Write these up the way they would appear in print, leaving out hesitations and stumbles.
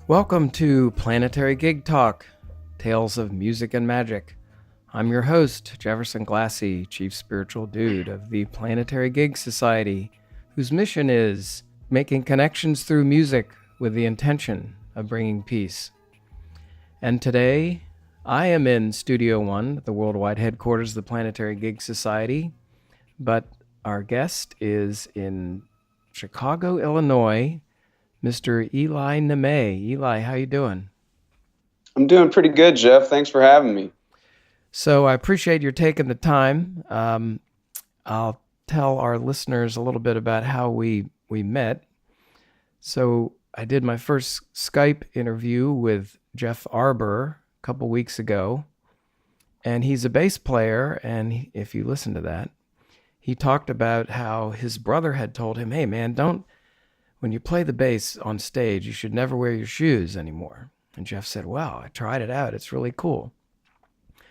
Welcome to Planetary Gig Talk, Tales of Music and Magic. I'm your host, Jefferson Glassy, Chief Spiritual Dude of the Planetary Gig Society, whose mission is making connections through music with the intention of bringing peace. And today, I am in Studio One, the worldwide headquarters of the Planetary Gig Society, but our guest is in Chicago, Illinois, Mr. Eli Namay. Eli, how you doing? I'm doing pretty good, Jeff. Thanks for having me. So I appreciate your taking the time. I'll tell our listeners a little bit about how we met. So I did my first Skype interview with Jeff Arbor a couple weeks ago, and he's a bass player. And if you listen to that, he talked about how his brother had told him, "Hey, man, don't when you play the bass on stage, you should never wear your shoes anymore." And Jeff said, "Wow, I tried it out. It's really cool."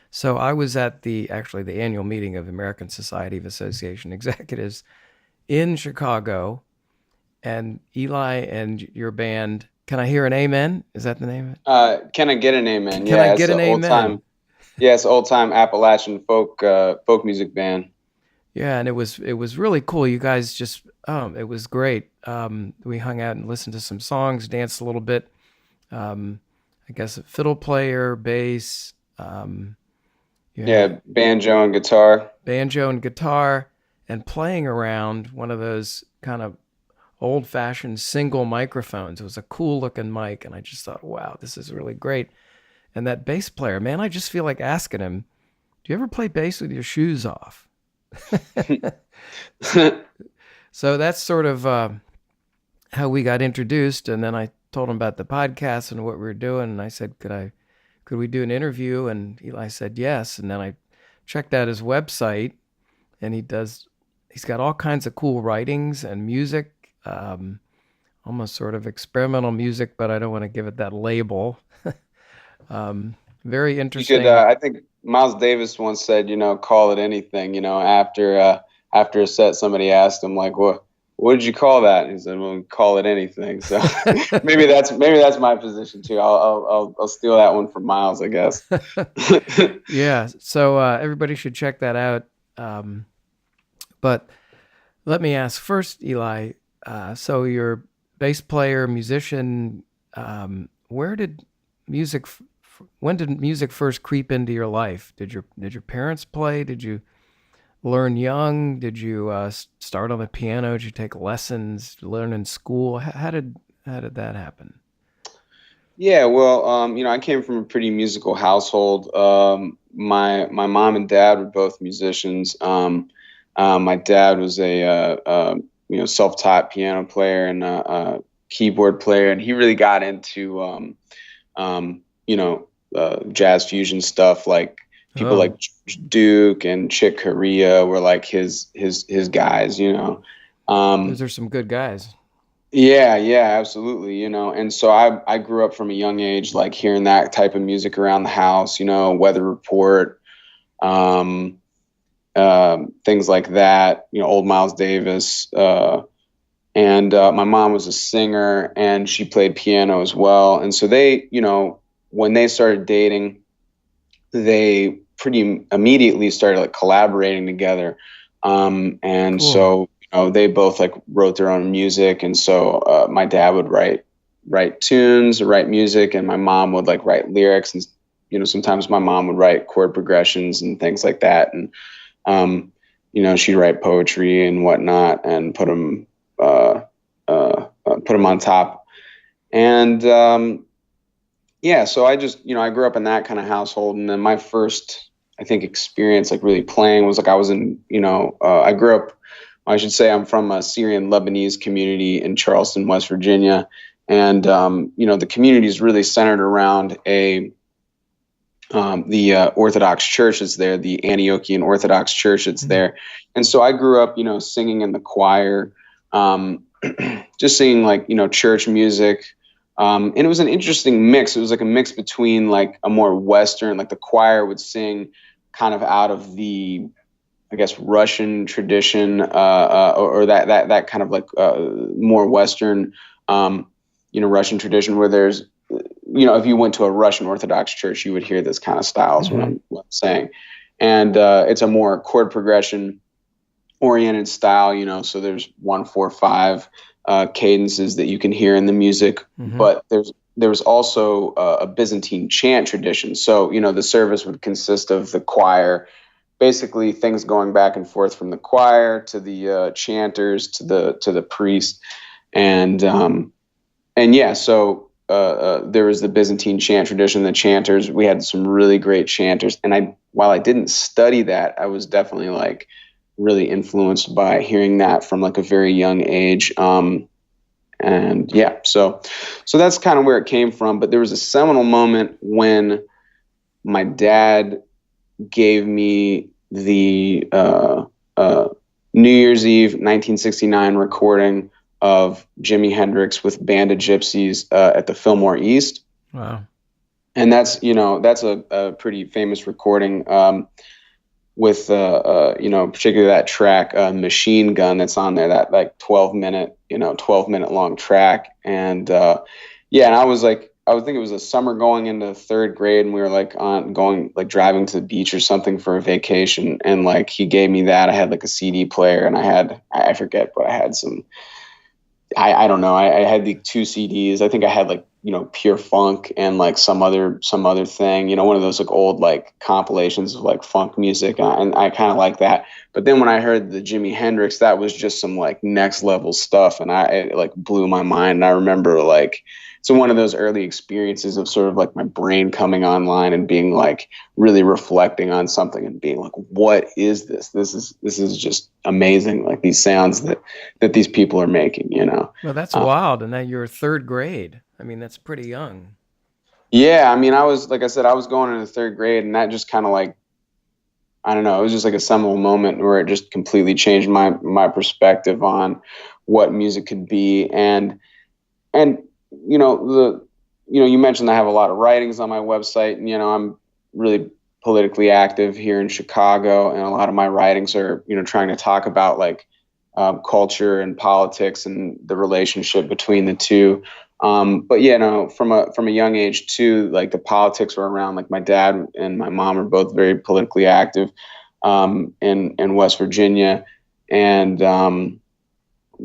So I was at the annual meeting of the American Society of Association Executives in Chicago, and Eli and your band. Can I hear an amen? Is that the name of Can I get an it? amen? Can I Yeah, it's get an an amen? old time Appalachian folk music band. Yeah, and it was really cool. You guys just it was great. We hung out and listened to some songs, danced a little bit. I guess a fiddle player, bass. You had Yeah, banjo and guitar. banjo and guitar, and playing around one of those kind of old-fashioned single microphones. It was a cool looking mic, and I just thought, wow, this is really great. And that bass player, man, I just feel like asking him, do you ever play bass with your shoes off? So that's sort of how we got introduced, and then I told him about the podcast and what we were doing, and I said, could we do an interview? And Eli said yes, and then I checked out his website, and he's got all kinds of cool writings and music, almost sort of experimental music, but I don't want to give it that label. Very You could, interesting. I think Miles Davis once said, call it anything. After a set, somebody asked him like, what did you call that? And he said, well, call it anything. So maybe that's my position too. I'll steal that one from Miles, I guess. Yeah, so everybody should check that out. But let me ask first, Eli. So you're a bass player, musician. Where did music? When did music first creep into your life? Did your parents play? Did you learn young? Did you start on the piano? Did you take lessons? Learn in school? How did that happen? Yeah, well, I came from a pretty musical household. My mom and dad were both musicians. My dad was a self-taught piano player and a keyboard player, and he really got into jazz fusion stuff. Like people Oh, like Duke and Chick Corea were like his guys. those Um, are some good guys. yeah, yeah, absolutely. And so I grew up from a young age, like hearing that type of music around the house, Weather Report, um, things like that, old Miles Davis. And my mom was a singer and she played piano as well. And so when they started dating, they pretty immediately started like collaborating together. And Cool. so, they both like wrote their own music. And so, my dad would write tunes, write music, and my mom would like write lyrics. And, sometimes my mom would write chord progressions and things like that. And, she'd write poetry and whatnot and put them on top. And, yeah, so I grew up in that kind of household. And then my first, I think, experience like really playing was like I was in, I grew up, I should say I'm from a Syrian Lebanese community in Charleston, West Virginia. And, the community is really centered around the Orthodox Church that's there, the Antiochian Orthodox Church that's Mhm. there. And so I grew up, singing in the choir, um, just singing like, church music. And it was an interesting mix. It was like a mix between like a more Western, like the choir would sing kind of out of the, I guess, Russian tradition, or that kind of like more Western, Russian tradition where there's if you went to a Russian Orthodox church, you would hear this kind of style is Mm-hmm. what I'm saying. And it's a more chord progression oriented style, so there's 1-4-5 cadences that you can hear in the music, Mm-hmm. but there was also a Byzantine chant tradition. So, the service would consist of the choir, basically things going back and forth from the choir to the chanters to the priest. And yeah, so there was the Byzantine chant tradition, the chanters. We had some really great chanters, and while I didn't study that, I was definitely like really influenced by hearing that from like a very young age. And yeah, so that's kind of where it came from. But there was a seminal moment when my dad gave me the New Year's Eve 1969 recording of Jimi Hendrix with Band of Gypsies at the Fillmore East. Wow. And that's a pretty famous recording with particularly that track Machine Gun that's on there, that like 12-minute long track. And and I was like, I would think it was a summer going into third grade, and we were like driving to the beach or something for a vacation, and like he gave me that. I had like a CD player, and I forget, but I had some, I don't know. I had the two CDs. I think I had like, Pure Funk and like some other thing, one of those like old like compilations of like funk music. And I kind of like that. But then when I heard the Jimi Hendrix, that was just some like next level stuff. And it like blew my mind. And I remember like, so one of those early experiences of sort of like my brain coming online and being like really reflecting on something and being like, what is this? This is just amazing. Like these sounds that these people are making, Well, that's wild. And that you're third grade. I mean, that's pretty young. Yeah. I mean, like I said, I was going into third grade, and that just kind of like, I don't know, it was just like a seminal moment where it just completely changed my perspective on what music could be. And you mentioned I have a lot of writings on my website, and I'm really politically active here in Chicago, and a lot of my writings are trying to talk about like culture and politics and the relationship between the two. But from a young age too, like the politics were around. Like my dad and my mom are both very politically active in West Virginia, and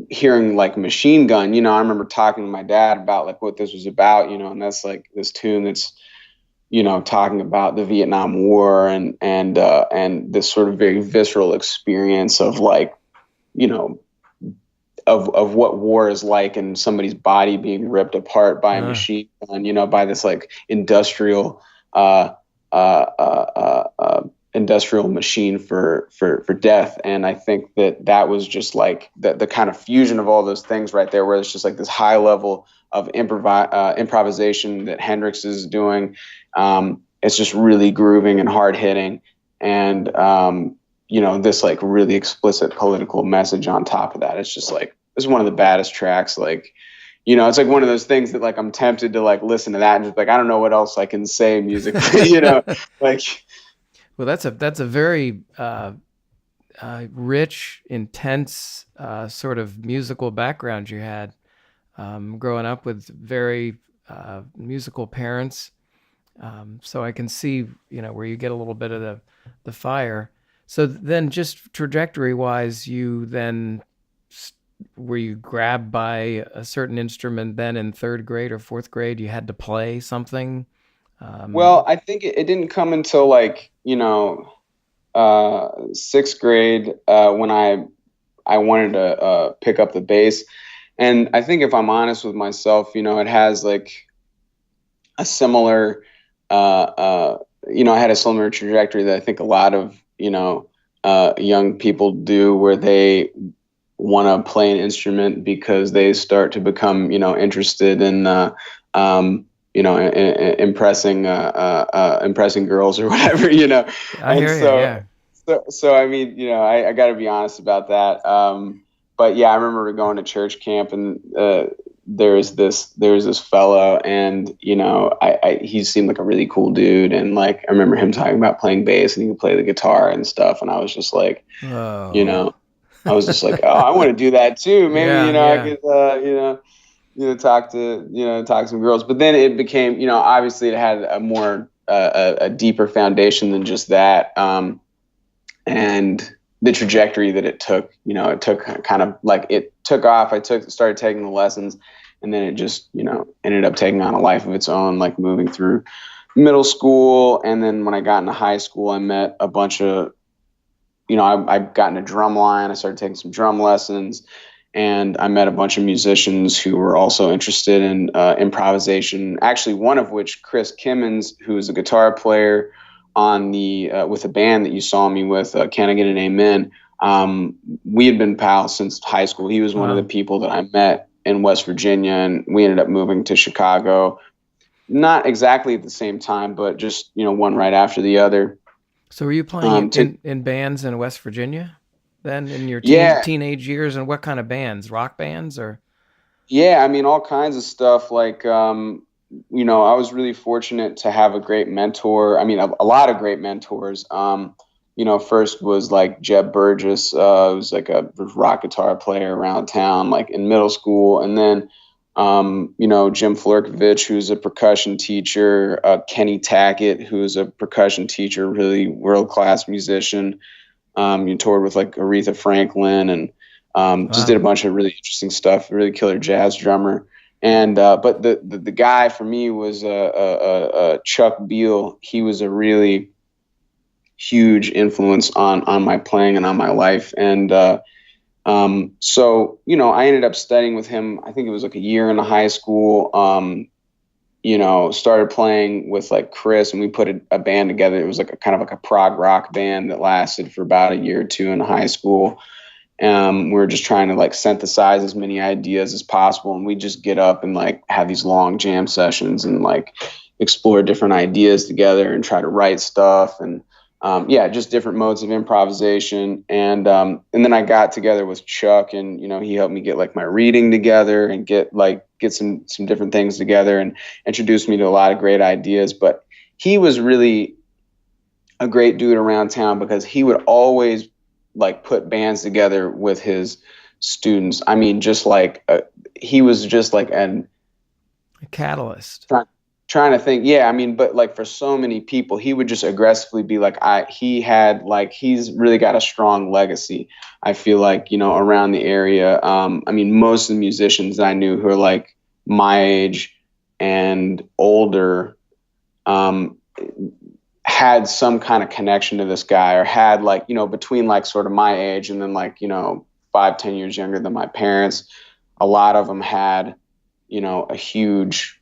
hearing like Machine Gun, I remember talking to my dad about like what this was about, and that's like this tune that's, talking about the Vietnam War and this sort of very visceral experience of like, of what war is like, and somebody's body being ripped apart by a machine gun, by this like industrial industrial machine for death. And I think that was just like the kind of fusion of all those things right there, where it's just like this high level of improvisation that Hendrix is doing. It's just really grooving and hard hitting, and this like really explicit political message on top of that. It's just like, it's one of the baddest tracks. Like, it's like one of those things that like I'm tempted to like listen to that and just like, I don't know what else I can say musically, like. Well, that's a very rich, intense sort of musical background you had, growing up with very musical parents. So I can see, where you get a little bit of the fire. So then, just trajectory wise, were you grabbed by a certain instrument then in third grade or fourth grade? You had to play something. Well, I think it didn't come until like, sixth grade, when I wanted to pick up the bass. And I think if I'm honest with myself, it has like a similar, I had a similar trajectory that I think a lot of, young people do, where they want to play an instrument because they start to become, interested in, impressing girls or whatever, I And hear you. Yeah. so I mein, I got to be honest about that. But yeah, I remember going to church camp, and there was this fellow, and he seemed like a really cool dude, and like I remember him talking about playing bass, and he could play the guitar and stuff, and I was just like, Oh. I was just like, oh, I want to do that too. Maybe Yeah. I Yeah. could, talk to some girls. But then it became, obviously it had a more a deeper foundation than just that. And the trajectory that it took, it took kind of like it took off. Started taking the lessons, and then it just, ended up taking on a life of its own, like moving through middle school. And then when I got into high school, I met a bunch of, I got into drum line. I started taking some drum lessons, and I met a bunch of musicians who were also interested in improvisation. Actually, one of which, Chris Kimmons, who is a guitar player on the with a band that you saw me with, Can I Get an Amen? We had been pals since high school. He was one of the people that I met in West Virginia, and we ended up moving to Chicago. Not exactly at the same time, but just, one right after the other. So were you playing in bands in West Virginia then in your Yeah. teenage years? And what kind of bands? Rock bands or? Yeah, I mean, all kinds of stuff. Like, I was really fortunate to have a great mentor. I mean, a lot of great mentors. First was like Jeb Burgess, who was like a rock guitar player around town, like in middle school. And then, Jim Flurkovich, who's a percussion teacher, Kenny Tackett, who's a percussion teacher, really world-class musician. You toured with like Aretha Franklin and just did a bunch of really interesting stuff. Really killer jazz drummer. And but the guy for me was Chuck Beal. He was a really huge influence on my playing and on my life. And so I ended up studying with him. I think it was like a year in high school. Started playing with like Chris, and we put a band together. It was like a kind of like a prog rock band that lasted for about a year or two in high school. We were just trying to like synthesize as many ideas as possible, and we just get up and like have these long jam sessions and like explore different ideas together and try to write stuff and just different modes of improvisation. And then I got together with Chuck, and he helped me get like my reading together and get some different things together and introduced me to a lot of great ideas. But he was really a great dude around town because he would always like put bands together with his students. I mean, just like he was just like a catalyst. Trying to think. Yeah, I mean, but like for so many people, he would just aggressively be like, he's really got a strong legacy. I feel like, around the area. I mean, most of the musicians I knew who are like my age and older, had some kind of connection to this guy, or had like, between like sort of my age and then like, 5-10 years younger than my parents. A lot of them had, a huge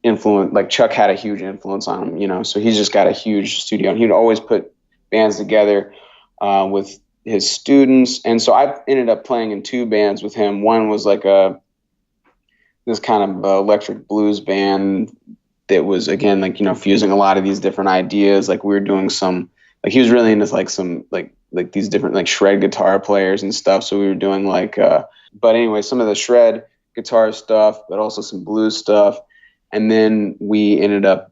influence. Like Chuck had a huge influence on him, so he's just got a huge studio, and he'd always put bands together with his students. And so I ended up playing in 2 bands with him. One was like this kind of electric blues band that was, again, like, fusing a lot of these different ideas. Like we were doing some, like he was really into like some like these different like shred guitar players and stuff. So we were doing like, but anyway, some of the shred guitar stuff, but also some blues stuff. And then we ended up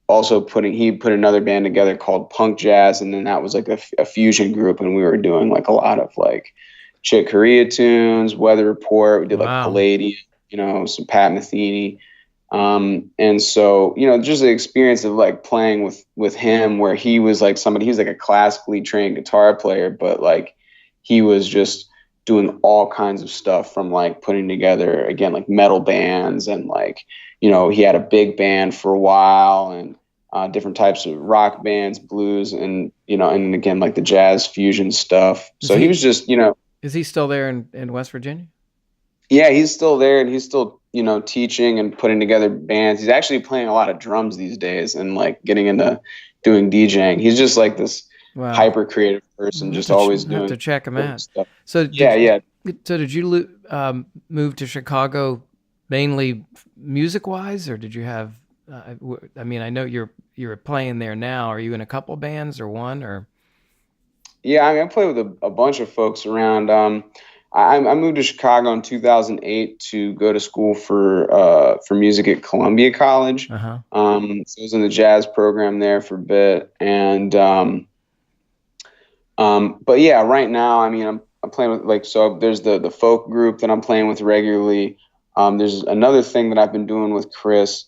also he put another band together called Punk Jazz. And then that was like a fusion group. And we were doing like a lot of like Chick Corea tunes, Weather Report. We did like Palladium, some Pat Metheny. And so, just the experience of like playing with him, where he was like a classically trained guitar player, but like he was just doing all kinds of stuff, from like putting together, again, like metal bands, and like, he had a big band for a while, and different types of rock bands, blues, and, and again, like the jazz fusion stuff. So he was just, Is he still there in West Virginia? Yeah, he's still there, and he's still, teaching and putting together bands. He's actually playing a lot of drums these days and like getting into doing DJing. He's just like this hyper creative person, just always doing. Have to check him out. Stuff. So yeah. So did you move to Chicago mainly music wise, or did you have? I mean, I know you're playing there now. Are you in a couple bands or one or? Yeah, I mean, I play with a bunch of folks around. I moved to Chicago in 2008 to go to school for music at Columbia College. Uh-huh. So I was in the jazz program there for a bit, and but yeah, right now, I mean, I'm playing with, like, so there's the folk group that I'm playing with regularly. There's another thing that I've been doing with Chris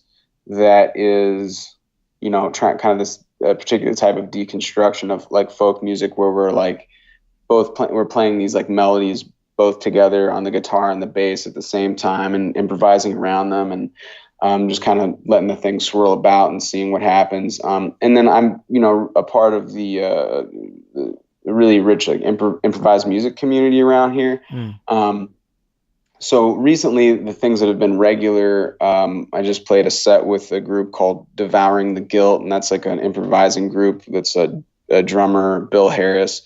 that is, trying kind of this particular type of deconstruction of like folk music where we're like we're playing these like melodies both together on the guitar and the bass at the same time and improvising around them and just kind of letting the thing swirl about and seeing what happens. And then I'm, a part of the really rich like improvised music community around here. So recently, the things that have been regular, I just played a set with a group called Devouring the Guilt, and that's like an improvising group that's a drummer, Bill Harris,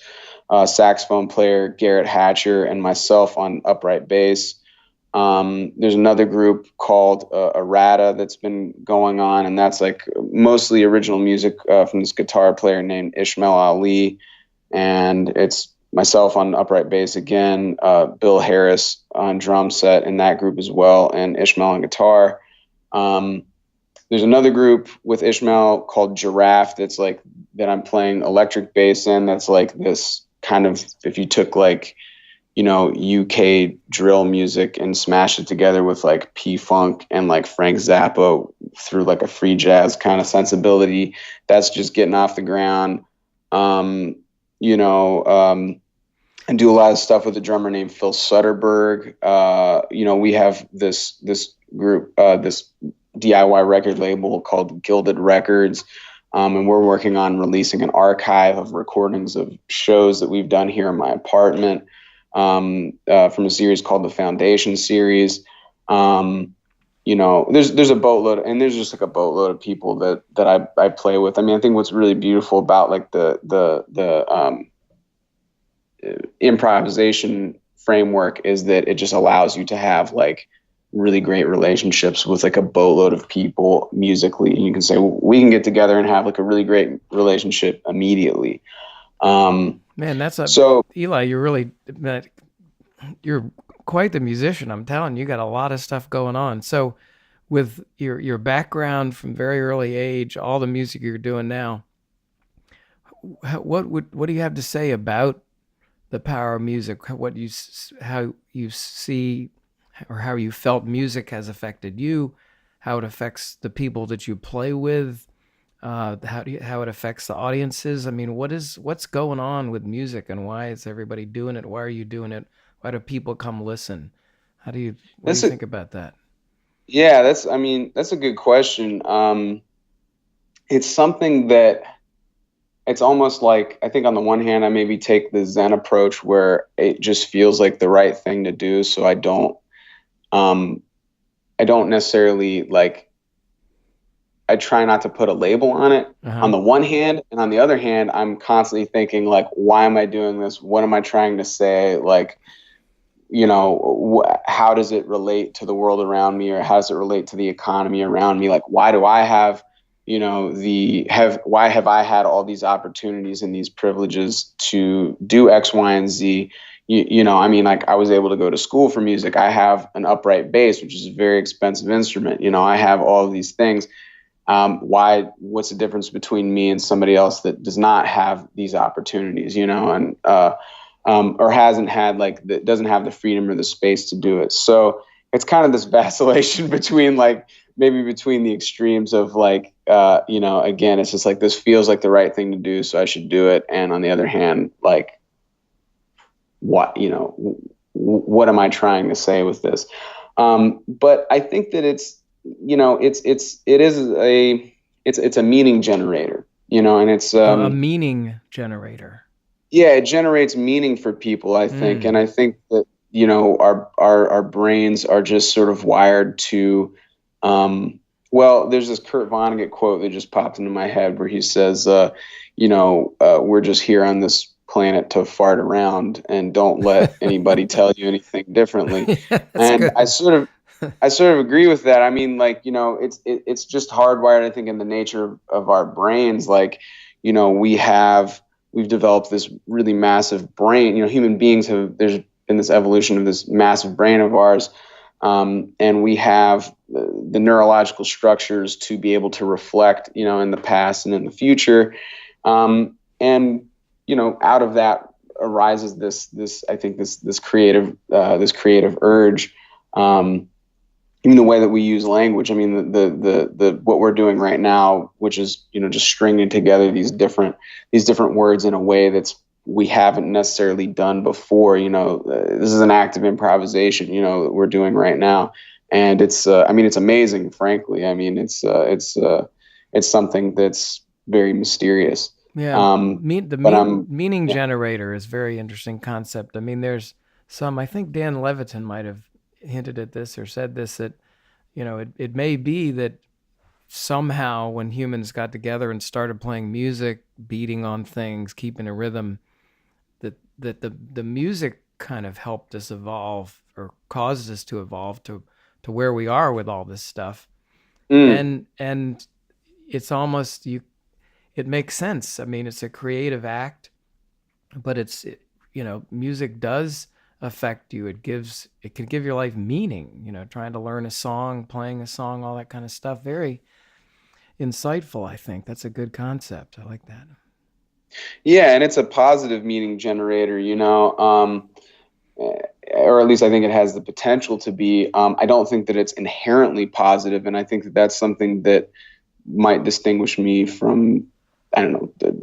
saxophone player, Garrett Hatcher, and myself on upright bass. There's another group called Errata that's been going on, and that's like mostly original music from this guitar player named Ishmael Ali, and it's myself on upright bass again, Bill Harris on drum set in that group as well, and Ishmael on guitar. There's another group with Ishmael called Giraffe that I'm playing electric bass in. That's like this kind of, if you took like, UK drill music and smashed it together with like P-Funk and like Frank Zappa through like a free jazz kind of sensibility, that's just getting off the ground. And do a lot of stuff with a drummer named Phil Sutterberg. We have this group, this DIY record label called Gilded Records. And we're working on releasing an archive of recordings of shows that we've done here in my apartment from a series called the Foundation series. There's a boatload, and there's just like a boatload of people that I play with. I mean, I think what's really beautiful about like the improvisation framework is that it just allows you to have like really great relationships with like a boatload of people musically. And you can say, well, we can get together and have like a really great relationship immediately. Man, Eli, you're quite the musician. I'm telling you, got a lot of stuff going on. So with your background from very early age, all the music you're doing now, what do you have to say about the power of music? How you see or how you felt music has affected you, how it affects the people that you play with, how it affects the audiences. I mean, what's going on with music, and why is everybody doing it? Why are you doing it? Why do people come listen? What do you think about that? Yeah, that's a good question. It's something that it's almost like, I think on the one hand, I maybe take the Zen approach where it just feels like the right thing to do. So I don't necessarily like, I try not to put a label on it on the one hand. And on the other hand, I'm constantly thinking like, why am I doing this? What am I trying to say? Like, how does it relate to the world around me, or how does it relate to the economy around me? Like, why do I have, why have I had all these opportunities and these privileges to do X, Y, and Z? Like I was able to go to school for music. I have an upright bass, which is a very expensive instrument. I have all of these things. What's the difference between me and somebody else that does not have these opportunities, or hasn't had that doesn't have the freedom or the space to do it. So it's kind of this vacillation between between the extremes of again, it's just like, this feels like the right thing to do, so I should do it. And on the other hand, like, what am I trying to say with this? But I think that it's a meaning generator, and it's a meaning generator. Yeah, it generates meaning for people, I think. And I think that, our brains are just sort of wired to, there's this Kurt Vonnegut quote that just popped into my head where he says, we're just here on this planet to fart around, and don't let anybody tell you anything differently. And good. I sort of agree with that. I mean, it's just hardwired, I think, in the nature of our brains. We've developed this really massive brain. Human beings there's been this evolution of this massive brain of ours. And we have the neurological structures to be able to reflect, in the past and in the future. Out of that arises this creative urge. even the way that we use language. I mean, the what we're doing right now, which is, just stringing together these different words in a way that's we haven't necessarily done before. This is an act of improvisation, that we're doing right now, and I mean, it's amazing, frankly. I mean, it's something that's very mysterious. Yeah, But I'm, meaning yeah. generator is a very interesting concept. I mean, there's some. I think Dan Levitin might have hinted at this or said this, that it may be that somehow when humans got together and started playing music, beating on things, keeping a rhythm, that the music kind of helped us evolve or caused us to evolve to where we are with all this stuff. Mm, And it's almost you it makes sense. I mean, it's a creative act, but music does affect you. It can give your life meaning, trying to learn a song, playing a song, all that kind of stuff. Very insightful, I think. That's a good concept. I like that. yeah, and it's a positive meaning generator, or at least I think it has the potential to be. I don't think that it's inherently positive, and I think that that's something that might distinguish me from, I don't know, the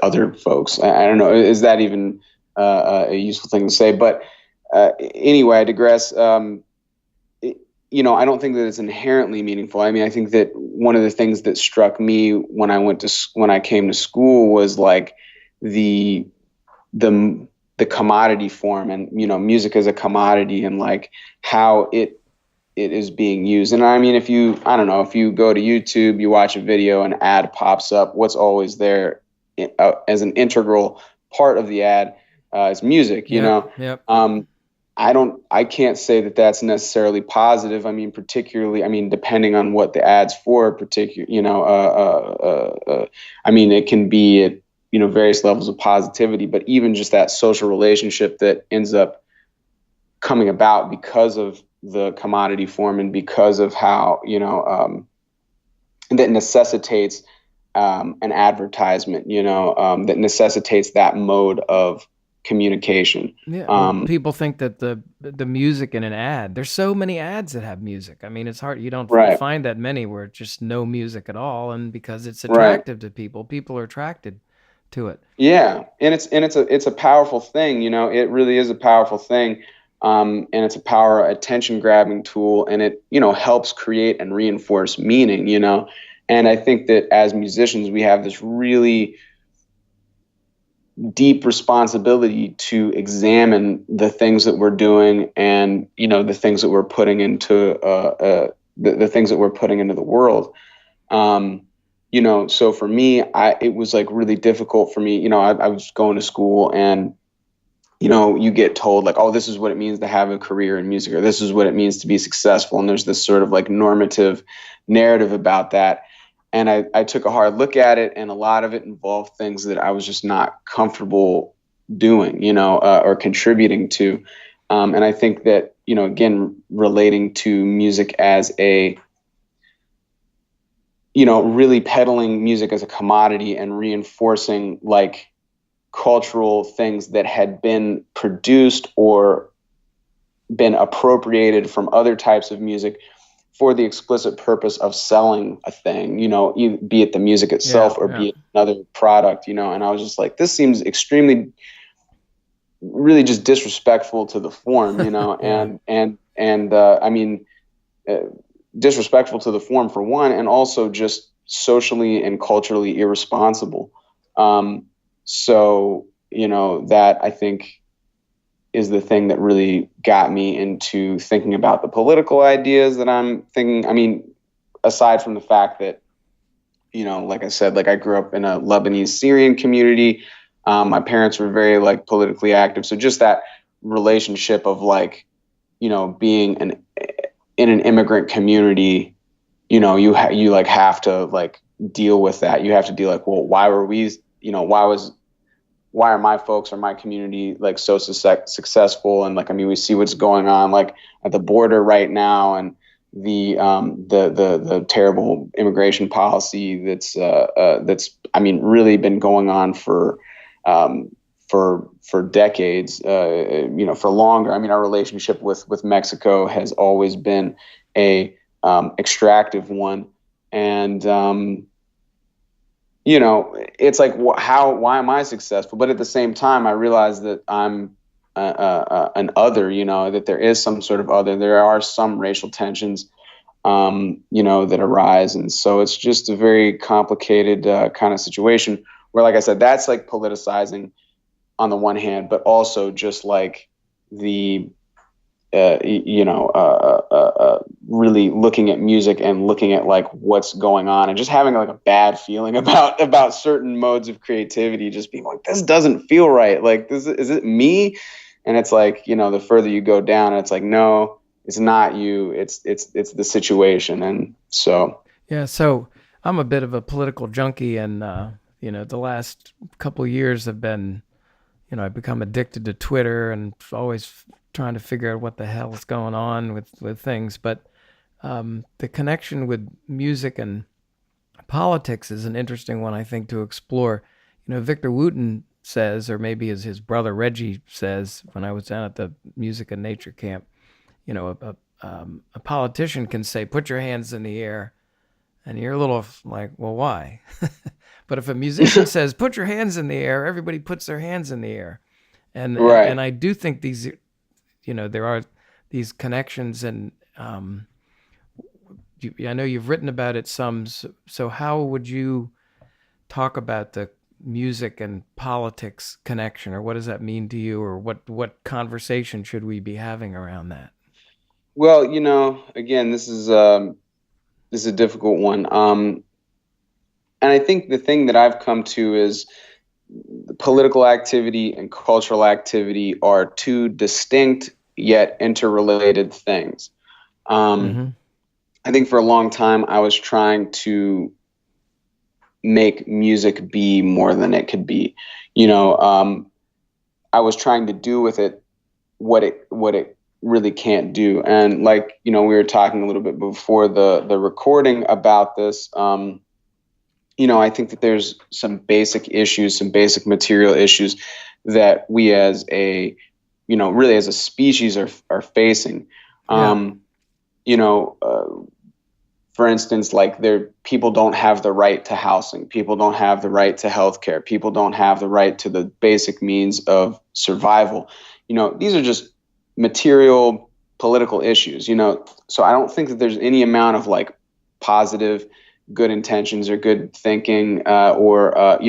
other folks. I don't know, is that even a useful thing to say? But anyway, I digress. I don't think that it's inherently meaningful. I mean, I think that one of the things that struck me when I came to school was like the the commodity form, and music as a commodity, and like how it is being used. And I mean, I don't know, if you go to YouTube, you watch a video, an ad pops up, what's always there as an integral part of the ad is music. Yep, yep. I can't say that that's necessarily positive. I mean, particularly, I mean, depending on what the ad's for, I mean, it can be at, various levels of positivity, but even just that social relationship that ends up coming about because of the commodity form, and because of how, that necessitates an advertisement, that necessitates that mode of communication. Yeah, well, people think that the music in an ad. There's so many ads that have music. I mean, it's hard. You don't Right, find that many where it's just no music at all, and because it's right. attractive to people, people are attracted to it. Yeah, and it's a powerful thing. It really is a powerful thing, and it's a power attention grabbing tool, and it helps create and reinforce meaning. And I think that as musicians, we have this really deep responsibility to examine the things that we're doing, and the things that we're putting into the things that we're putting into the world. Um, so for me, it was like really difficult for me. I was going to school, and you get told like, oh, this is what it means to have a career in music, or this is what it means to be successful, and there's this sort of like normative narrative about that. And I took a hard look at it, and a lot of it involved things that I was just not comfortable doing, or contributing to. And I think that, again, relating to music as really peddling music as a commodity and reinforcing like cultural things that had been produced or been appropriated from other types of music for the explicit purpose of selling a thing, be it the music Yeah, itself or yeah, be it another product, and I was just like, this seems extremely, really just disrespectful to the form, yeah. and I mean, uh, disrespectful to the form for one, and also just socially and culturally irresponsible. So, that I think is the thing that really got me into thinking about the political ideas that I'm thinking. I mean, aside from the fact that, like I said, like I grew up in a Lebanese Syrian community. My parents were very like politically active. So just that relationship of like, being in an immigrant community, you like have to like deal with that. You have to deal like, well, why were we, why are my folks or my community like so successful? And like, I mean, we see what's going on like at the border right now, and the terrible immigration policy that's I mean really been going on for for decades, for longer. I mean, our relationship with Mexico has always been a extractive one, and it's like, why am I successful? But at the same time, I realize that I'm an other. That there is some sort of other. There are some racial tensions, that arise, and so it's just a very complicated kind of situation where, like I said, that's like politicizing on the one hand, but also just like the really looking at music and looking at like what's going on and just having like a bad feeling about certain modes of creativity, just being like, this doesn't feel right. Like, this is it me? And it's like, the further you go down, it's like, no, it's not you. It's the situation. And so, Yeah, so I'm a bit of a political junkie, and the last couple of years have been, I've become addicted to Twitter and always trying to figure out what the hell is going on with things. But the connection with music and politics is an interesting one, I think, to explore. Victor Wooten says, or maybe as his brother Reggie says, when I was down at the Music and Nature camp, a politician can say, "Put your hands in the air," and you're a little like, "Well, why?" But if a musician says, "Put your hands in the air," everybody puts their hands in the air, and right. I do think these, there are these connections, and I know you've written about it some. So how would you talk about the music and politics connection, or what does that mean to you, or what conversation should we be having around that? Well, again, this is a difficult one. And I think the thing that I've come to is political activity and cultural activity are two distinct yet interrelated things. Um, Mm-hmm. I think for a long time I was trying to make music be more than it could be. I was trying to do with it what it really can't do. And like, we were talking a little bit before the recording about this. I think that there's some basic issues, some basic material issues that we as really as a species are facing. Yeah. Um, for instance, like people don't have the right to housing, people don't have the right to healthcare, people don't have the right to the basic means of survival. These are just material political issues. So I don't think that there's any amount of like positive, good intentions or good thinking or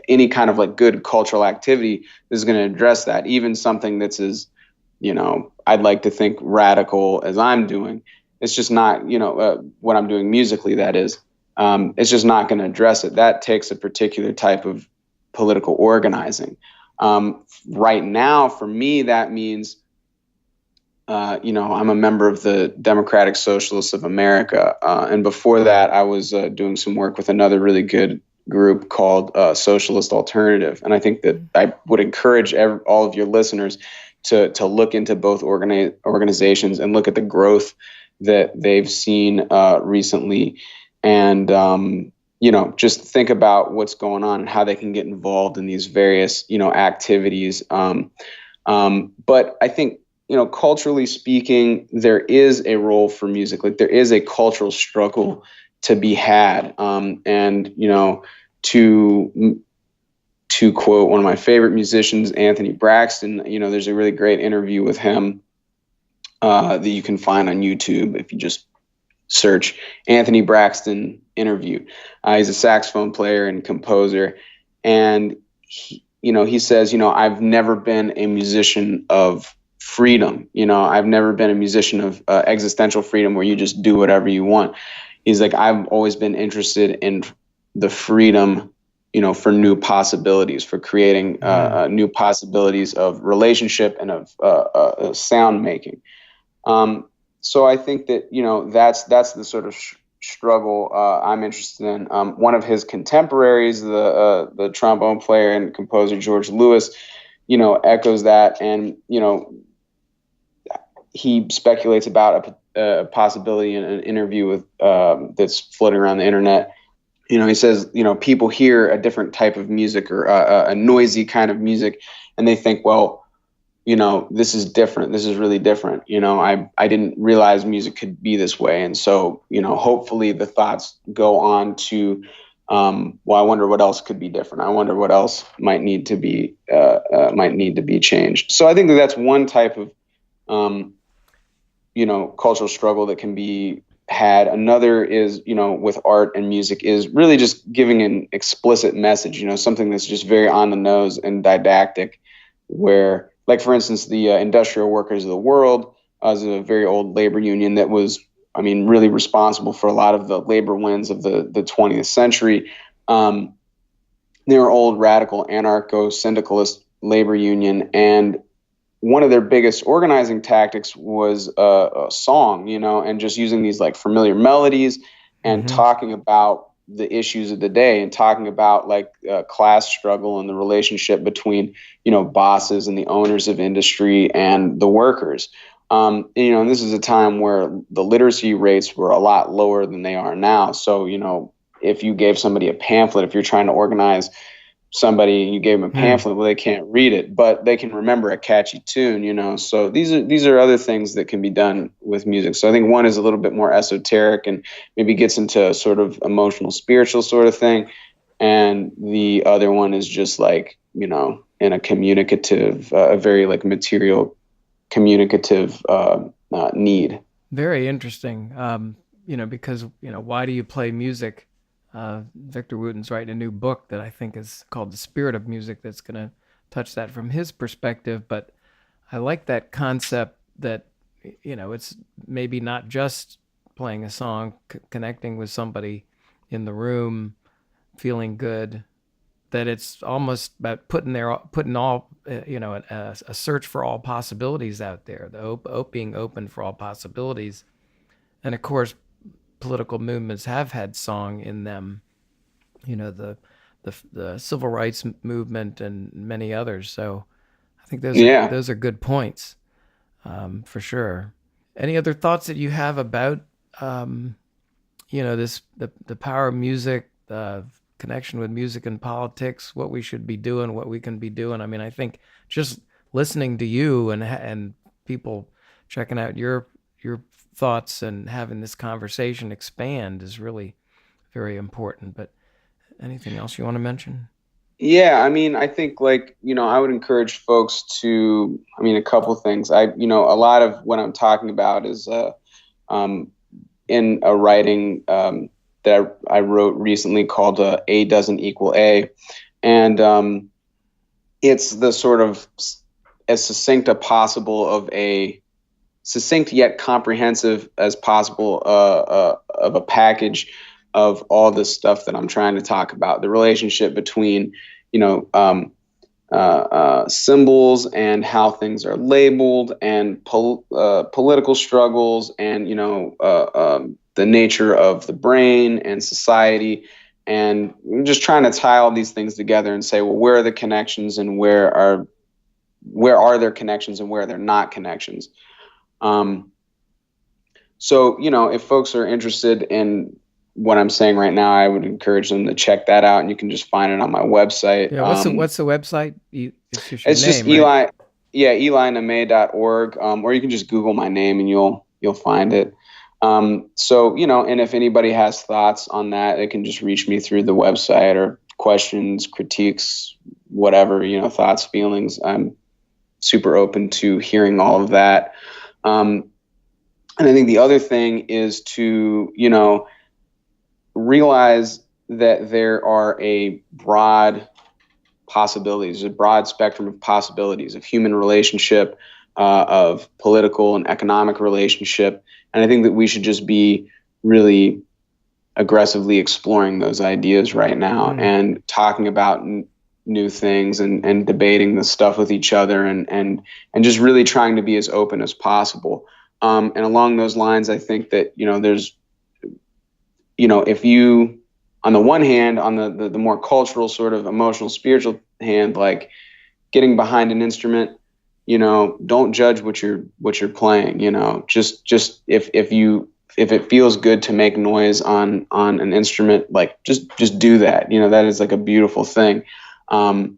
any kind of like good cultural activity is going to address that. Even something that's as I'd like to think radical as I'm doing, it's just not, what I'm doing musically, that is, it's just not going to address it. That takes a particular type of political organizing. Right now, for me, that means, I'm a member of the Democratic Socialists of America. And before that, I was doing some work with another really good group called Socialist Alternative. And I think that I would encourage all of your listeners to look into both organizations and look at the growth that they've seen recently, and just think about what's going on and how they can get involved in these various activities. But I think culturally speaking, there is a role for music. Like, there is a cultural struggle to be had, and to quote one of my favorite musicians, Anthony Braxton, there's a really great interview with him that you can find on YouTube if you just search Anthony Braxton interview. He's a saxophone player and composer, and he says, I've never been a musician of freedom. I've never been a musician of existential freedom where you just do whatever you want. He's like, I've always been interested in the freedom, for new possibilities, for creating new possibilities of relationship and of sound making. So I think that, that's the sort of struggle I'm interested in. One of his contemporaries, the trombone player and composer George Lewis, echoes that, and he speculates about a possibility in an interview with that's floating around the internet, He says, people hear a different type of music or a noisy kind of music, and they think, well, this is different. This is really different. I didn't realize music could be this way. And so, hopefully the thoughts go on to, well, I wonder what else could be different. I wonder what else might need to be changed. So I think that that's one type of, cultural struggle that can be had. Another is, with art and music, is really just giving an explicit message, something that's just very on the nose and didactic, where, like, for instance, the Industrial Workers of the World was a very old labor union that was, really responsible for a lot of the labor wins of the 20th century. They were old, radical, anarcho-syndicalist labor union, and one of their biggest organizing tactics was a song, and just using these like familiar melodies and Mm-hmm. talking about the issues of the day and talking about like class struggle and the relationship between, bosses and the owners of industry and the workers. And this is a time where the literacy rates were a lot lower than they are now. So, if you gave somebody a pamphlet, if you're trying to organize somebody and you gave them a Mm. pamphlet, well, they can't read it, but they can remember a catchy tune. So these are other things that can be done with music. So I think one is a little bit more esoteric and maybe gets into a sort of emotional, spiritual sort of thing. And the other one is just like, in a communicative, a very like material communicative need. Very interesting. Because why do you play music? Victor Wooten's writing a new book that I think is called "The Spirit of Music" that's going to touch that from his perspective. But I like that concept that it's maybe not just playing a song, connecting with somebody in the room, feeling good. That it's almost about putting all a search for all possibilities out there. Being open for all possibilities, and of course, political movements have had song in them. The civil rights movement and many others. So I think those are Yeah. those are good points, for sure. Any other thoughts that you have about this the power of music, the connection with music and politics, what we should be doing, what we can be doing? I think just listening to you and people checking out your thoughts and having this conversation expand is really very important. But anything else you want to mention? Yeah, I think like, I would encourage folks to, a couple things. A lot of what I'm talking about is um, in a writing that I wrote recently called A Doesn't Equal A. And it's the sort of as succinct a possible of a succinct yet comprehensive as possible of a package of all this stuff that I'm trying to talk about. The relationship between, symbols and how things are labeled, and political struggles, and the nature of the brain and society, and I'm just trying to tie all these things together and say, well, where are the connections, and where are there connections, and where are there not connections. Um, so, if folks are interested in what I'm saying right now, I would encourage them to check that out, and you can just find it on my website. Yeah. What's the website? It's just your It's just name, right? EliNamay.org, or you can just Google my name and you'll find it. So, and if anybody has thoughts on that, they can just reach me through the website, or questions, critiques, whatever, thoughts, feelings. I'm super open to hearing all of that. And I think the other thing is to, realize that there are a broad spectrum of possibilities of human relationship, of political and economic relationship. And I think that we should just be really aggressively exploring those ideas right now, Mm. and talking about new things, and debating the stuff with each other, and just really trying to be as open as possible. And along those lines, I think that, there's, if you, on the one hand, on the more cultural, sort of emotional, spiritual hand, like getting behind an instrument, don't judge what you're playing, just if you it feels good to make noise on an instrument, like just do that. That is like a beautiful thing. So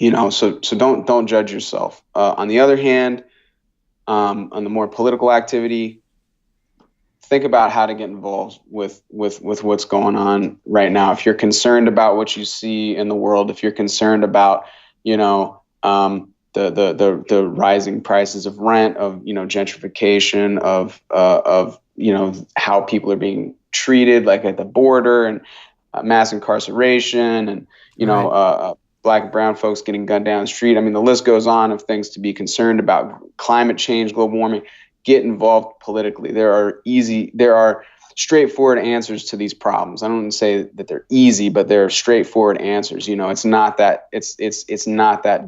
don't judge yourself. On the other hand, on the more political activity, think about how to get involved with what's going on right now. If you're concerned about what you see in the world, if you're concerned about, the rising prices of rent, of gentrification, of how people are being treated, like at the border, and mass incarceration, and Right. Black and brown folks getting gunned down the street. I mean, the list goes on of things to be concerned about: climate change, global warming. Get involved politically. There are straightforward answers to these problems. I don't want to say that they're easy, but they're straightforward answers. It's not that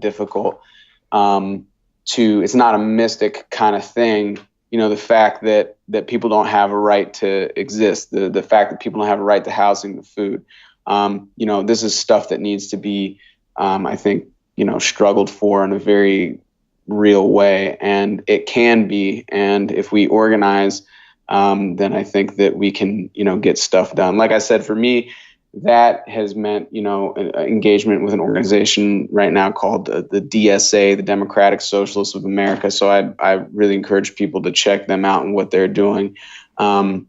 difficult. It's not a mystic kind of thing. The fact that people don't have a right to exist, the fact that people don't have a right to housing, the food. This is stuff that needs to be, I think, struggled for in a very real way, and it can be. And if we organize, then I think that we can, get stuff done. Like I said, for me, that has meant, engagement with an organization right now called the DSA, the Democratic Socialists of America. So I really encourage people to check them out and what they're doing. And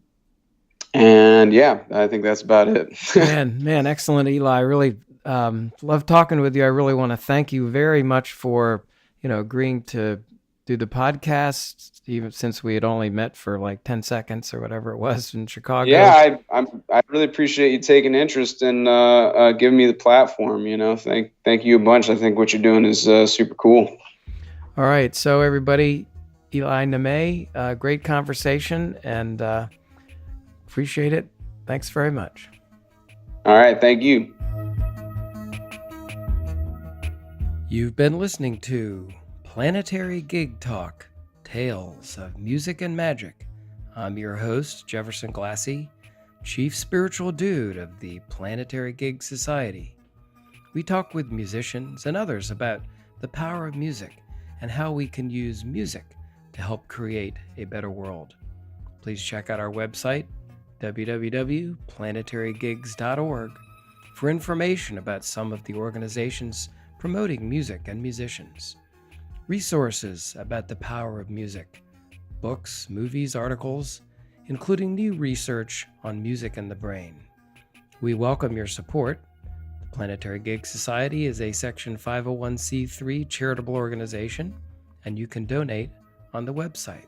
yeah, I think that's about it. Man, excellent, Eli. I really love talking with you. I really want to thank you very much for, agreeing to do the podcast, even since we had only met for like 10 seconds or whatever it was in Chicago. Yeah, I really appreciate you taking interest and giving me the platform. Thank you a bunch. I think what you're doing is super cool. All right, so everybody, Eli Namay, great conversation, and appreciate it. Thanks very much. All right, thank you. You've been listening to Planetary Gig Talk, Tales of Music and Magic. I'm your host, Jefferson Glassy, Chief Spiritual Dude of the Planetary Gig Society. We talk with musicians and others about the power of music and how we can use music to help create a better world. Please check out our website, www.planetarygigs.org, for information about some of the organizations promoting music and musicians, resources about the power of music, books, movies, articles, including new research on music and the brain. We welcome your support. The Planetary Gig Society is a Section 501c3 charitable organization, and you can donate on the website.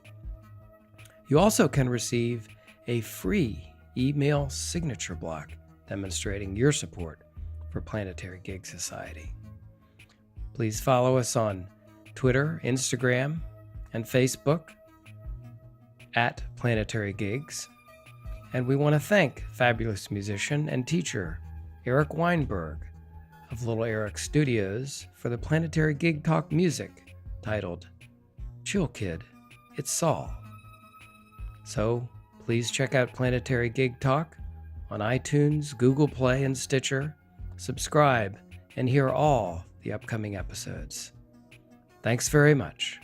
You also can receive a free email signature block demonstrating your support for Planetary Gig Society. Please follow us on Twitter, Instagram, and Facebook at Planetary Gigs. And we want to thank fabulous musician and teacher Eric Weinberg of Little Eric Studios for the Planetary Gig Talk music titled Chill Kid, It's Saul. So please check out Planetary Gig Talk on iTunes, Google Play, and Stitcher. Subscribe and hear all the upcoming episodes. Thanks very much.